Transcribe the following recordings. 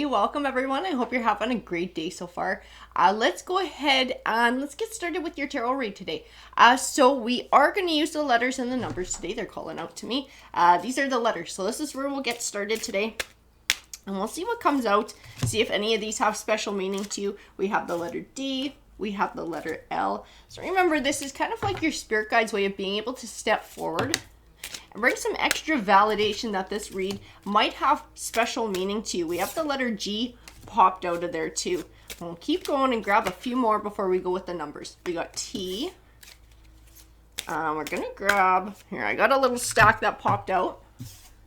welcome everyone. I hope you're having a great day so far. Let's go ahead and let's get started with your tarot read today. So we are going to use the letters and the numbers today. They're calling out to me. These are the letters. So this is where we'll get started today. And we'll see what comes out. See if any of these have special meaning to you. We have the letter D. We have the letter L. So remember, this is kind of like your spirit guide's way of being able to step forward and bring some extra validation that this read might have special meaning to you. We have the letter G popped out of there too. We'll keep going and grab a few more before we go with the numbers. We got T. We're going to grab, here, I got a little stack that popped out.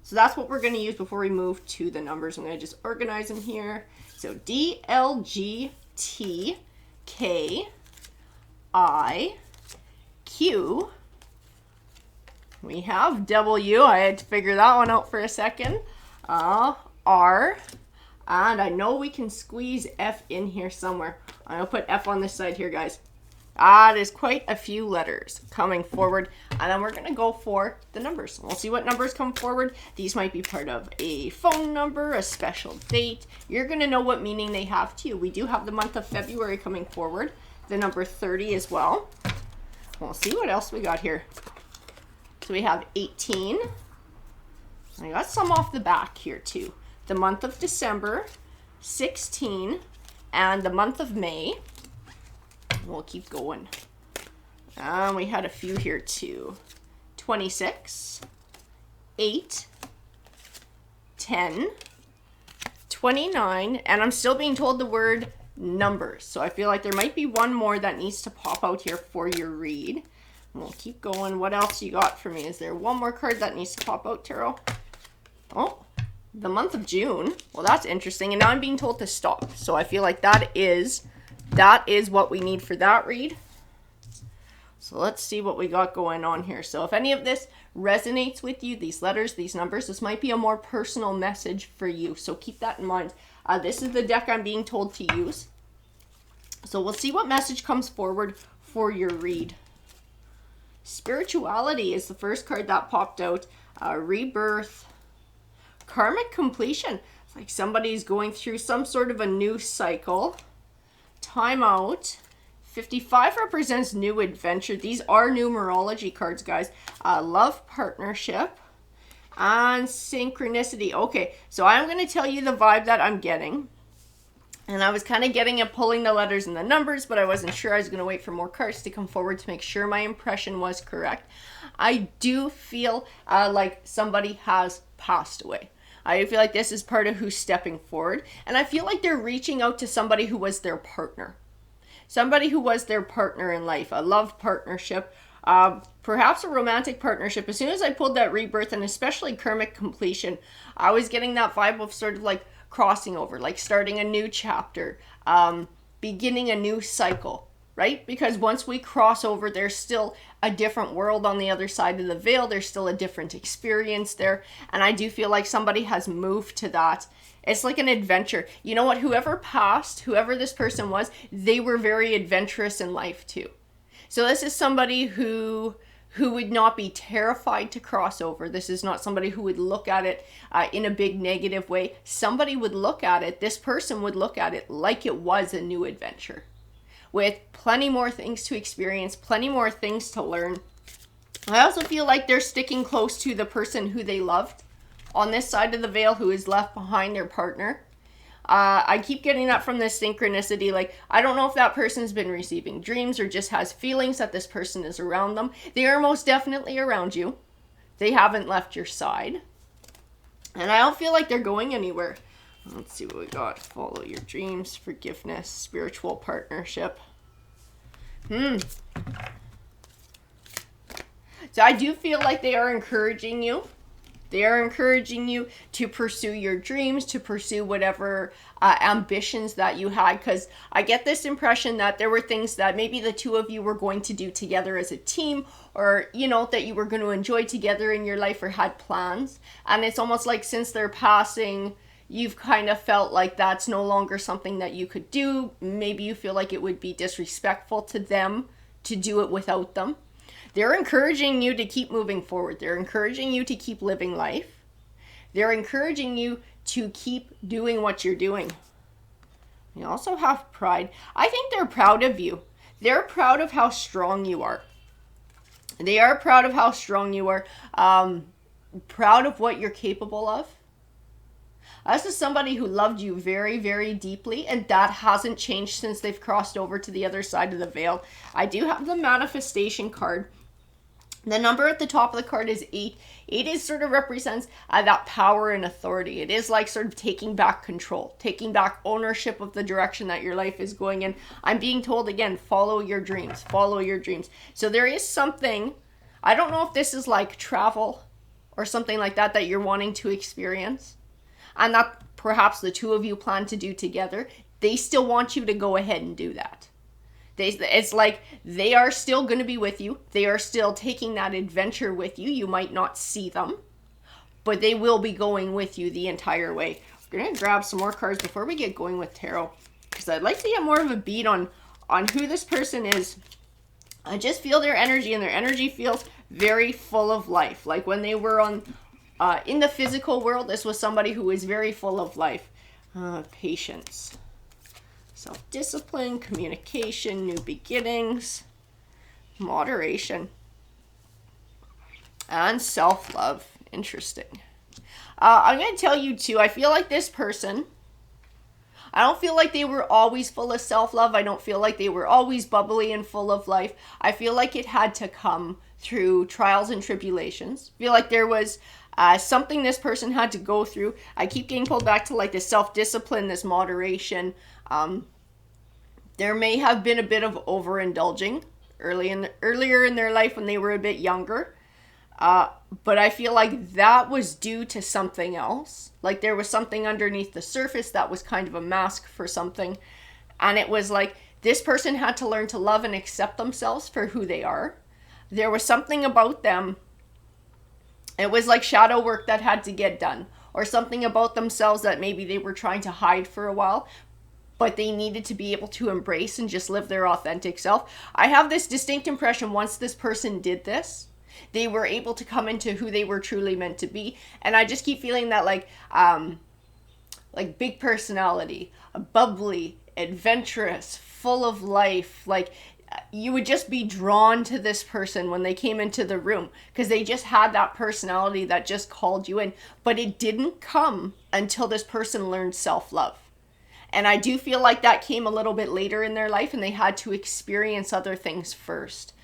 So that's what we're going to use before we move to the numbers. I'm going to just organize them here. So D, L, G, T, K, I, Q. We have W. I had to figure that one out for a second. R. And I know we can squeeze F in here somewhere. I'm going to put F on this side here, guys. There's quite a few letters coming forward. And then we're going to go for the numbers. We'll see what numbers come forward. These might be part of a phone number, a special date. You're going to know what meaning they have to you. We do have the month of February coming forward. The number 30 as well. We'll see what else we got here. So we have 18. I got some off the back here too. The month of December, 16, and the month of May. We'll keep going. We had a few here too. 26, 8, 10, 29, and I'm still being told the word numbers. So I feel like there might be one more that needs to pop out here for your read. We'll keep going. What else you got for me? Is there one more card that needs to pop out, Tarot? Oh, the month of June. Well, that's interesting. And now I'm being told to stop. So I feel like that is what we need for that read. So let's see what we got going on here. So if any of this resonates with you, these letters, these numbers, this might be a more personal message for you. So keep that in mind. This is the deck I'm being told to use. So we'll see what message comes forward for your read. Spirituality is the first card that popped out. Rebirth. Karmic completion. It's like somebody's going through some sort of a new cycle. Time out. 55 represents new adventure. These are numerology cards, guys. Love, partnership, and synchronicity. Okay, so I'm going to tell you the vibe that I'm getting. And I was kind of getting it pulling the letters and the numbers, but I wasn't sure. I was going to wait for more cards to come forward to make sure my impression was correct. I do feel like somebody has passed away. I feel like this is part of who's stepping forward. And I feel like they're reaching out to somebody who was their partner. Somebody who was their partner in life. A love partnership. Perhaps a romantic partnership. As soon as I pulled that rebirth and especially karmic completion, I was getting that vibe of sort of like crossing over, like starting a new chapter, beginning a new cycle, right? Because once we cross over, there's still a different world on the other side of the veil. There's still a different experience there. And I do feel like somebody has moved to that. It's like an adventure. You know what? Whoever passed, whoever this person was, they were very adventurous in life too. So this is somebody who would not be terrified to cross over. This is not somebody who would look at it in a big negative way. Somebody would look at it, this person would look at it like it was a new adventure. With plenty more things to experience, plenty more things to learn. I also feel like they're sticking close to the person who they loved on this side of the veil who is left behind their partner. I keep getting that from this synchronicity. Like, I don't know if that person's been receiving dreams or just has feelings that this person is around them. They are most definitely around you. They haven't left your side. And I don't feel like they're going anywhere. Let's see what we got. Follow your dreams, forgiveness, spiritual partnership. So I do feel like they are encouraging you. They are encouraging you to pursue your dreams, to pursue whatever ambitions that you had. Because I get this impression that there were things that maybe the two of you were going to do together as a team, or, you know, that you were going to enjoy together in your life or had plans. And it's almost like since they're passing, you've kind of felt like that's no longer something that you could do. Maybe you feel like it would be disrespectful to them to do it without them. They're encouraging you to keep moving forward. They're encouraging you to keep living life. They're encouraging you to keep doing what you're doing. You also have pride. I think they're proud of you. They're proud of how strong you are. They are proud of how strong you are. Proud of what you're capable of. This is somebody who loved you very, very deeply, and that hasn't changed since they've crossed over to the other side of the veil. I do have the manifestation card. The number at the top of the card is 8. 8 is sort of represents that power and authority. It is like sort of taking back control, taking back ownership of the direction that your life is going in. I'm being told again, follow your dreams, follow your dreams. So there is something, I don't know if this is like travel or something like that that you're wanting to experience, and that perhaps the two of you plan to do together. They still want you to go ahead and do that. It's like they are still going to be with you. They are still taking that adventure with you. You might not see them, but they will be going with you the entire way. We're going to grab some more cards before we get going with tarot, because I'd like to get more of a beat on who this person is. I just feel their energy, and their energy feels very full of life. Like when they were on in the physical world, this was somebody who is very full of life. Patience. Self-discipline, communication, new beginnings, moderation, and self-love. Interesting. I'm going to tell you too, I feel like this person, I don't feel like they were always full of self-love. I don't feel like they were always bubbly and full of life. I feel like it had to come through trials and tribulations. I feel like there was something this person had to go through. I keep getting pulled back to like this self-discipline, this moderation. There may have been a bit of overindulging earlier in their life when they were a bit younger. But I feel like that was due to something else. Like there was something underneath the surface that was kind of a mask for something. And it was like this person had to learn to love and accept themselves for who they are. There was something about them. It was like shadow work that had to get done, or something about themselves that maybe they were trying to hide for a while, but they needed to be able to embrace and just live their authentic self. I have this distinct impression once this person did this, they were able to come into who they were truly meant to be. And I just keep feeling that like big personality, bubbly, adventurous, full of life, like you would just be drawn to this person when they came into the room because they just had that personality that just called you in. But it didn't come until this person learned self-love. And I do feel like that came a little bit later in their life and they had to experience other things first.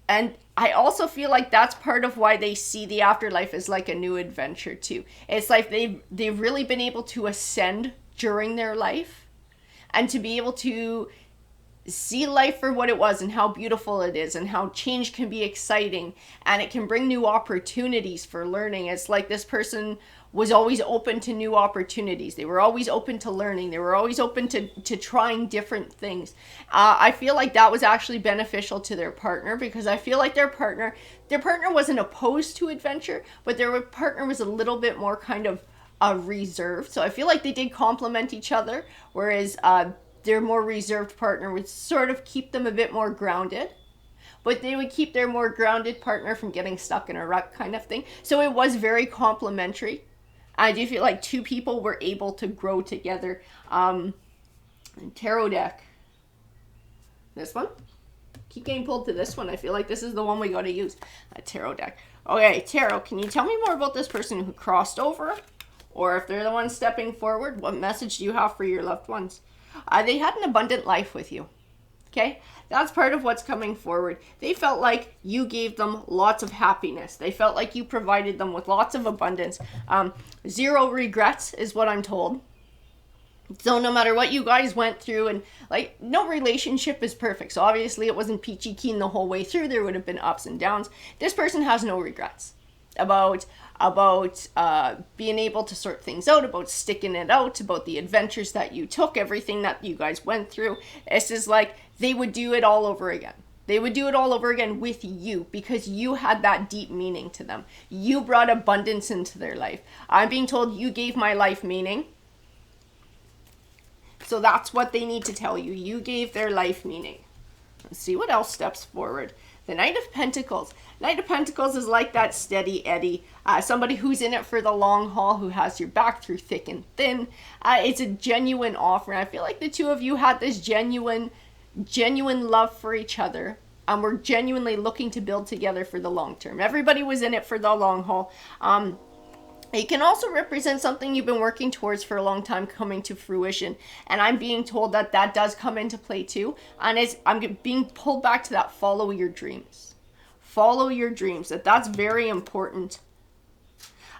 And I also feel like that's part of why they see the afterlife as like a new adventure too. It's like they've really been able to ascend during their life and to be able to see life for what it was and how beautiful it is and how change can be exciting and it can bring new opportunities for learning. It's like this person was always open to new opportunities. They were always open to learning. They were always open to trying different things. I feel like that was actually beneficial to their partner because I feel like their partner wasn't opposed to adventure, but their partner was a little bit more kind of reserved. So I feel like they did complement each other, whereas their more reserved partner would sort of keep them a bit more grounded, but they would keep their more grounded partner from getting stuck in a rut kind of thing. So it was very complementary. I do feel like two people were able to grow together. Tarot deck. This one. Keep getting pulled to this one. I feel like this is the one we got to use. A tarot deck. Okay, tarot, can you tell me more about this person who crossed over? Or if they're the ones stepping forward, what message do you have for your loved ones? They had an abundant life with you. Okay? That's part of what's coming forward. They felt like you gave them lots of happiness. They felt like you provided them with lots of abundance. Zero regrets is what I'm told. So no matter what you guys went through, and like no relationship is perfect. So obviously it wasn't peachy keen the whole way through. There would have been ups and downs. This person has no regrets about being able to sort things out, about sticking it out, about the adventures that you took, everything that you guys went through. This is like they would do it all over again. They would do it all over again with you because you had that deep meaning to them. You brought abundance into their life. I'm being told you gave my life meaning. So that's what they need to tell you. You gave their life meaning. Let's see what else steps forward. The Knight of Pentacles. Knight of Pentacles is like that steady Eddie, somebody who's in it for the long haul, who has your back through thick and thin. It's a genuine offer. And I feel like the two of you had this genuine love for each other. We're genuinely looking to build together for the long term. Everybody was in it for the long haul. It can also represent something you've been working towards for a long time coming to fruition. And I'm being told that that does come into play too. And I'm being pulled back to that follow your dreams. Follow your dreams. That's very important.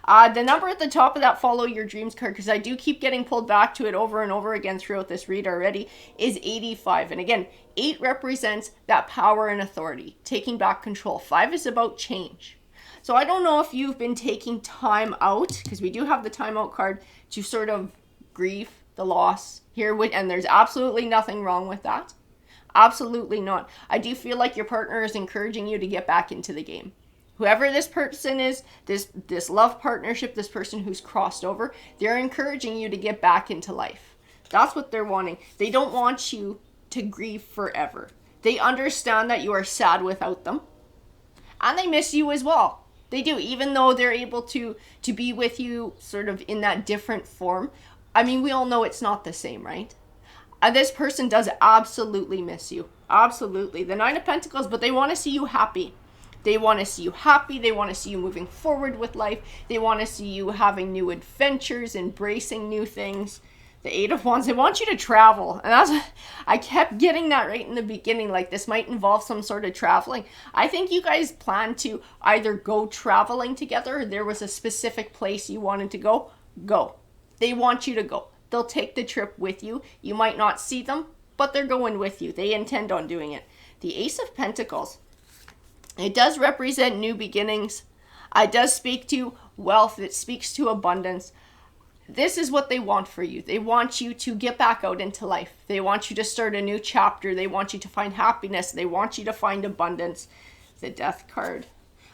The number at the top of that follow your dreams card, because I do keep getting pulled back to it over and over again throughout this read already, is 85. And again, 8 represents that power and authority, taking back control. 5 is about change. So I don't know if you've been taking time out, because we do have the timeout card, to sort of grieve the loss here. And there's absolutely nothing wrong with that. Absolutely not. I do feel like your partner is encouraging you to get back into the game. Whoever this person is, this love partnership, this person who's crossed over, they're encouraging you to get back into life. That's what they're wanting. They don't want you to grieve forever. They understand that you are sad without them. And they miss you as well. They do, even though they're able to be with you sort of in that different form. I mean, we all know it's not the same, right? This person does absolutely miss you. Absolutely. The 9 of Pentacles, but they want to see you happy. They want to see you happy. They want to see you moving forward with life. They want to see you having new adventures, embracing new things. The 8 of Wands, they want you to travel. And I kept getting that right in the beginning, like this might involve some sort of traveling. I think you guys plan to either go traveling together, or there was a specific place you wanted to go. Go. They want you to go. They'll take the trip with you. You might not see them, but they're going with you. They intend on doing it. The Ace of Pentacles. It does represent new beginnings. It does speak to wealth. It speaks to abundance. This is what they want for you. They want you to get back out into life. They want you to start a new chapter. They want you to find happiness. They want you to find abundance. The Death card.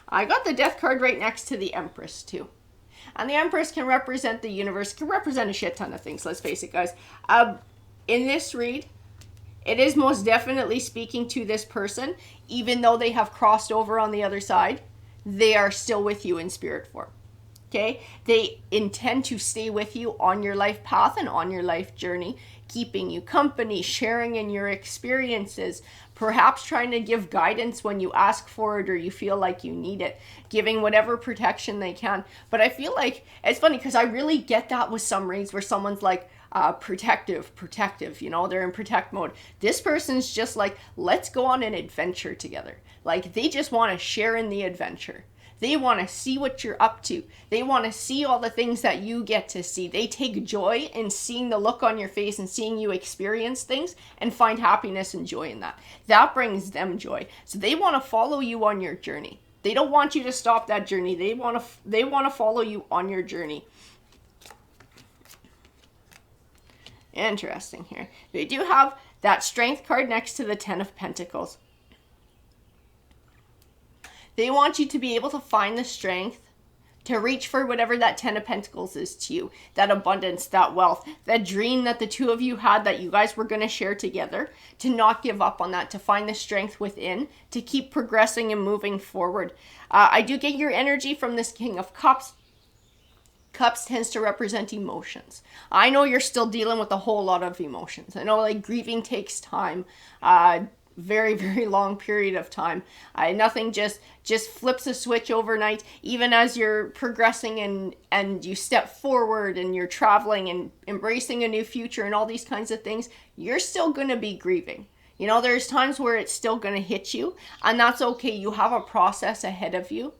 I got the Death card right next to the Empress too. And the Empress can represent the universe, can represent a shit ton of things. Let's face it, guys. In this read, it is most definitely speaking to this person. Even though they have crossed over on the other side, they are still with you in spirit form. Okay? They intend to stay with you on your life path and on your life journey, keeping you company, sharing in your experiences, perhaps trying to give guidance when you ask for it or you feel like you need it, giving whatever protection they can. But I feel like, it's funny because I really get that with some reads where someone's like, protective, you know, they're in protect mode. This person's just like, let's go on an adventure together. Like, they just want to share in the adventure. They want to see what you're up to. They want to see all the things that you get to see. They take joy in seeing the look on your face and seeing you experience things and find happiness and joy in that. That brings them joy. So they want to follow you on your journey. They don't want you to stop that journey. They want to follow you on your journey. Interesting here. We do have that Strength card next to the 10 of Pentacles. They want you to be able to find the strength to reach for whatever that 10 of Pentacles is to you. That abundance, that wealth, that dream that the two of you had that you guys were going to share together. To not give up on that, to find the strength within, to keep progressing and moving forward. I do get your energy from this King of Cups. Cups tends to represent emotions. I know you're still dealing with a whole lot of emotions. I know like grieving takes time. Very, very long period of time. Nothing just flips a switch overnight. Even as you're progressing and you step forward and you're traveling and embracing a new future and all these kinds of things, you're still going to be grieving. You know, there's times where it's still going to hit you, and that's okay. You have a process ahead of you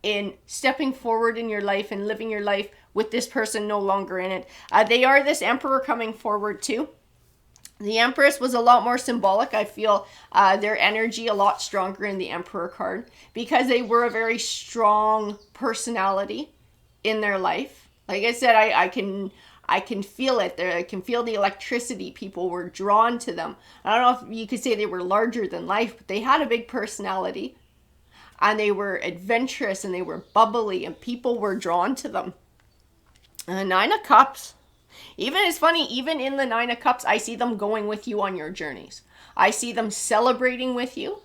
in stepping forward in your life and living your life with this person no longer in it. They are this Emperor coming forward too. The Empress was a lot more symbolic. I feel their energy a lot stronger in the Emperor card because they were a very strong personality in their life. Like I said, I can feel it. I can feel the electricity. People were drawn to them. I don't know if you could say they were larger than life, but they had a big personality. And they were adventurous and they were bubbly and people were drawn to them. 9 of Cups. Even, it's funny, even in the 9 of Cups, I see them going with you on your journeys. I see them celebrating with you.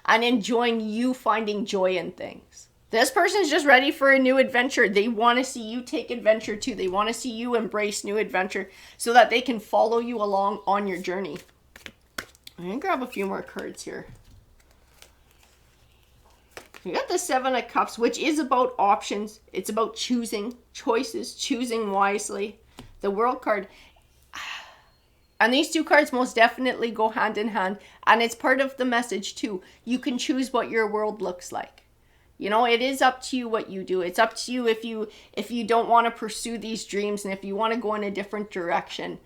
and enjoying you finding joy in things. This person's just ready for a new adventure. They want to see you take adventure too. They want to see you embrace new adventure so that they can follow you along on your journey. I'm going to grab a few more cards here. You got the Seven of Cups, which is about options. It's about choosing, choices, choosing wisely. The World card. And these two cards most definitely go hand in hand. And it's part of the message too. You can choose what your world looks like. You know, it is up to you what you do. It's up to you if you don't want to pursue these dreams and if you want to go in a different direction.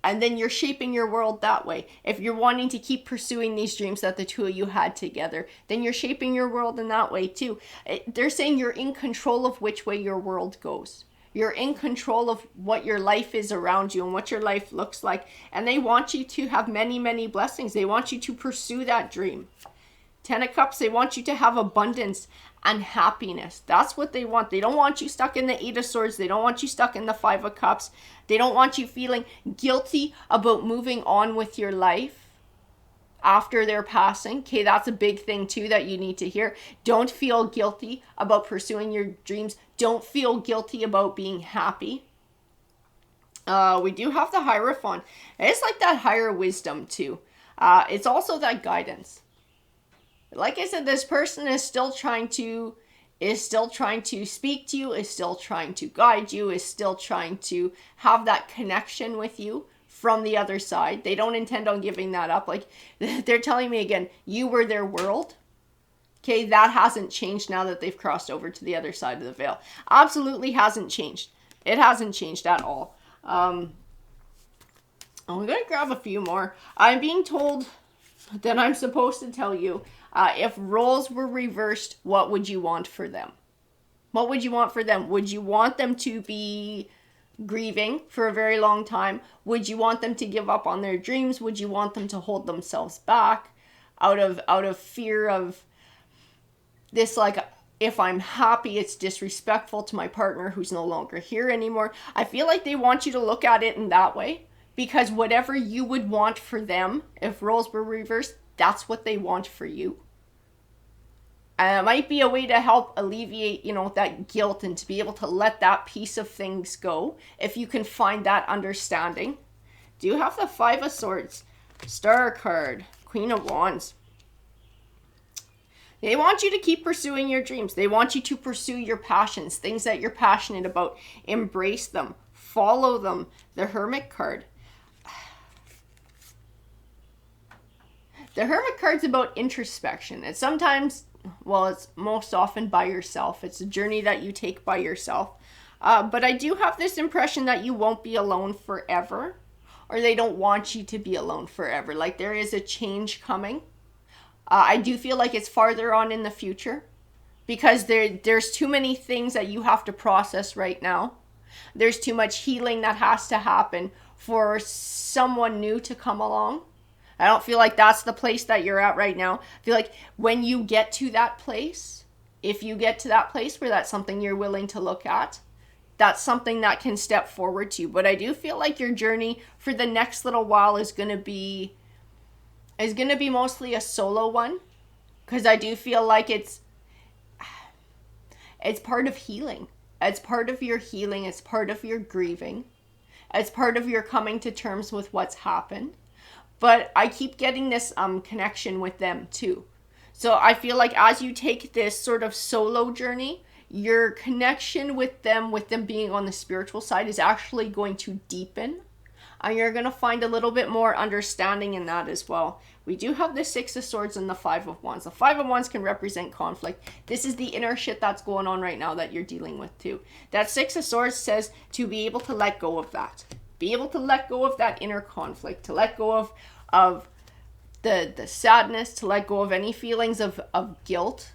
And then you're shaping your world that way. If you're wanting to keep pursuing these dreams that the two of you had together, then you're shaping your world in that way too. They're saying you're in control of which way your world goes. You're in control of what your life is around you and what your life looks like. And they want you to have many, many blessings. They want you to pursue that dream. Ten of Cups, they want you to have abundance and happiness. That's what they want. They don't want you stuck in the Eight of Swords. They don't want you stuck in the Five of Cups. They don't want you feeling guilty about moving on with your life after their passing. Okay, that's a big thing too that you need to hear. Don't feel guilty about pursuing your dreams. Don't feel guilty about being happy. We do have the Hierophant. It's like that higher wisdom too. It's also that guidance. Like I said, this person is still trying to speak to you, is still trying to guide you, is still trying to have that connection with you from the other side. They don't intend on giving that up. Like they're telling me again, you were their world. Okay, that hasn't changed now that they've crossed over to the other side of the veil. Absolutely hasn't changed. It hasn't changed at all. I'm going to grab a few more. I'm being told that I'm supposed to tell you, if roles were reversed, what would you want for them? What would you want for them? Would you want them to be grieving for a very long time? Would you want them to give up on their dreams? Would you want them to hold themselves back out of fear of this, like, if I'm happy, it's disrespectful to my partner who's no longer here anymore? I feel like they want you to look at it in that way, because whatever you would want for them, if roles were reversed, that's what they want for you. And it might be a way to help alleviate, that guilt and to be able to let that piece of things go. If you can find that understanding. Do you have the Five of Swords? Star card. Queen of Wands. They want you to keep pursuing your dreams. They want you to pursue your passions, things that you're passionate about. Embrace them. Follow them. The Hermit card. The Hermit card's about introspection. It's sometimes, it's most often by yourself. It's a journey that you take by yourself. But I do have this impression that you won't be alone forever, or they don't want you to be alone forever. Like there is a change coming. I do feel like it's farther on in the future because there's too many things that you have to process right now. There's too much healing that has to happen for someone new to come along. I don't feel like that's the place that you're at right now. I feel like when you get to that place, if you get to that place where that's something you're willing to look at, that's something that can step forward to you. But I do feel like your journey for the next little while is going to be mostly a solo one, because I do feel like it's part of healing. It's part of your healing. It's part of your grieving. It's part of your coming to terms with what's happened. But I keep getting this connection with them too. So I feel like as you take this sort of solo journey, your connection with them being on the spiritual side is actually going to deepen. And you're going to find a little bit more understanding in that as well. We do have the Six of Swords and the Five of Wands. The Five of Wands can represent conflict. This is the inner shit that's going on right now that you're dealing with too. That Six of Swords says to be able to let go of that. Be able to let go of that inner conflict. To let go of the sadness. To let go of any feelings of guilt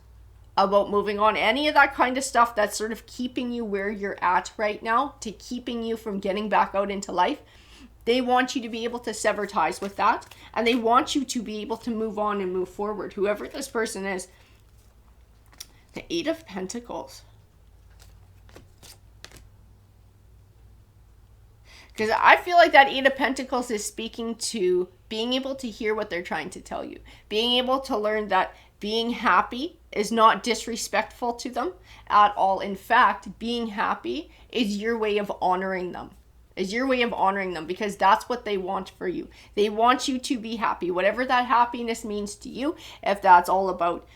about moving on. Any of that kind of stuff that's sort of keeping you where you're at right now. To keeping you from getting back out into life. They want you to be able to sever ties with that. And they want you to be able to move on and move forward. Whoever this person is. The Eight of Pentacles. Because I feel like that Eight of Pentacles is speaking to being able to hear what they're trying to tell you. Being able to learn that being happy is not disrespectful to them at all. In fact, being happy is your way of honoring them. Is your way of honoring them, because that's what they want for you. They want you to be happy, whatever that happiness means to you. If that's all about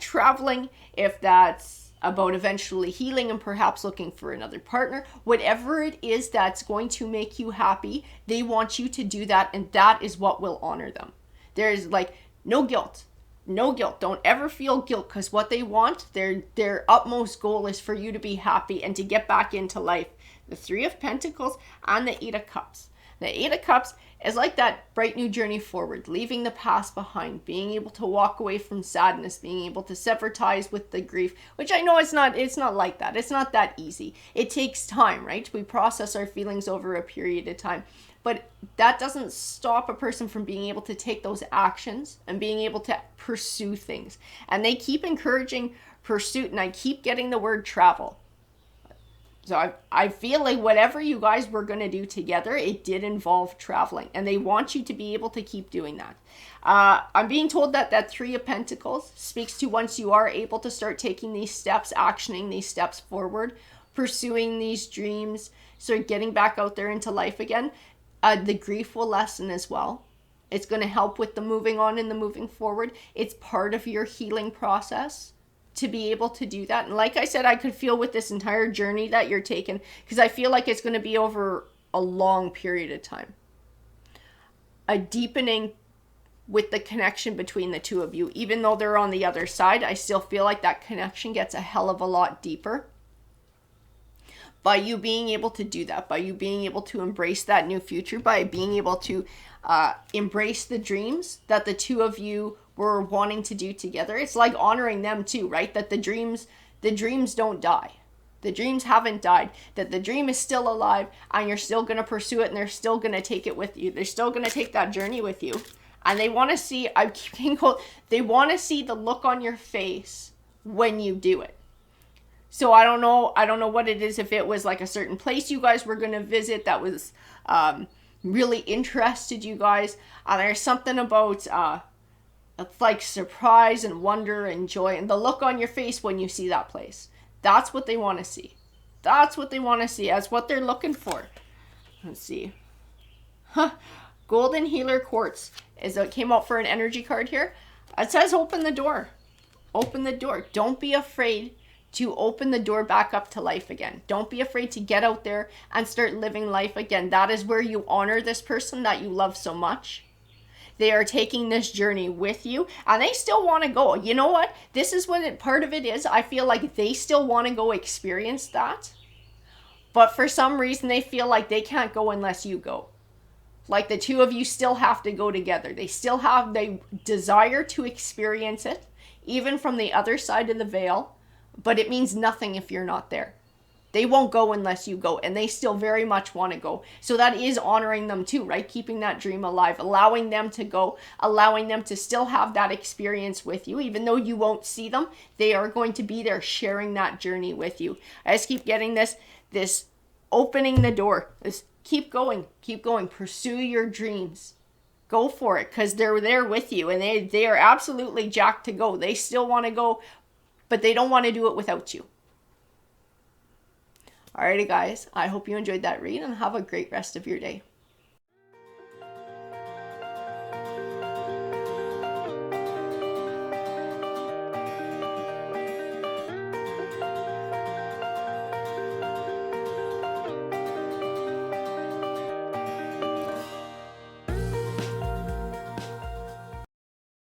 traveling, if that's about eventually healing and perhaps looking for another partner, whatever it is that's going to make you happy, they want you to do that, and that is what will honor them. There's like no guilt. No guilt. Don't ever feel guilt, because what they want, their utmost goal is for you to be happy and to get back into life. The Three of Pentacles and the Eight of Cups. The Eight of Cups is like that bright new journey forward, leaving the past behind, being able to walk away from sadness, being able to sever ties with the grief, which I know it's not like that. It's not that easy. It takes time, right? We process our feelings over a period of time. But that doesn't stop a person from being able to take those actions and being able to pursue things. And they keep encouraging pursuit, and I keep getting the word travel. So I feel like whatever you guys were going to do together, it did involve traveling. And they want you to be able to keep doing that. I'm being told that that Three of Pentacles speaks to once you are able to start taking these steps, actioning these steps forward, pursuing these dreams, start getting back out there into life again, the grief will lessen as well. It's going to help with the moving on and the moving forward. It's part of your healing process to be able to do that. And like I said, I could feel with this entire journey that you're taking, because I feel like it's going to be over a long period of time. A deepening with the connection between the two of you. Even though they're on the other side, I still feel like that connection gets a hell of a lot deeper. By you being able to do that, by you being able to embrace that new future, by being able to embrace the dreams that the two of you were wanting to do together. It's like honoring them too, right? That the dreams don't die. The dreams haven't died. That the dream is still alive, and you're still going to pursue it, and they're still going to take it with you. They're still going to take that journey with you. And they want to see, they want to see the look on your face when you do it. So I don't know what it is, if it was like a certain place you guys were going to visit that was really interested you guys. There's something about it's like surprise and wonder and joy and the look on your face when you see that place. That's what they want to see. That's what they want to see. That's what they're looking for. Let's see. Golden Healer Quartz came out for an energy card here. It says open the door. Open the door. Don't be afraid to open the door back up to life again. Don't be afraid to get out there and start living life again. That is where you honor this person that you love so much. They are taking this journey with you, and they still want to go. You know what? This is what part of it is. I feel like they still want to go experience that. But for some reason, they feel like they can't go unless you go. Like the two of you still have to go together. They desire to experience it, even from the other side of the veil. But it means nothing if you're not there. They won't go unless you go, and they still very much want to go. So that is honoring them too, right? Keeping that dream alive, allowing them to go, allowing them to still have that experience with you. Even though you won't see them, they are going to be there sharing that journey with you. I just keep getting this opening the door. This keep going, pursue your dreams. Go for it, because they're there with you, and they are absolutely jacked to go. They still want to go, but they don't want to do it without you. Alrighty guys, I hope you enjoyed that read, and have a great rest of your day.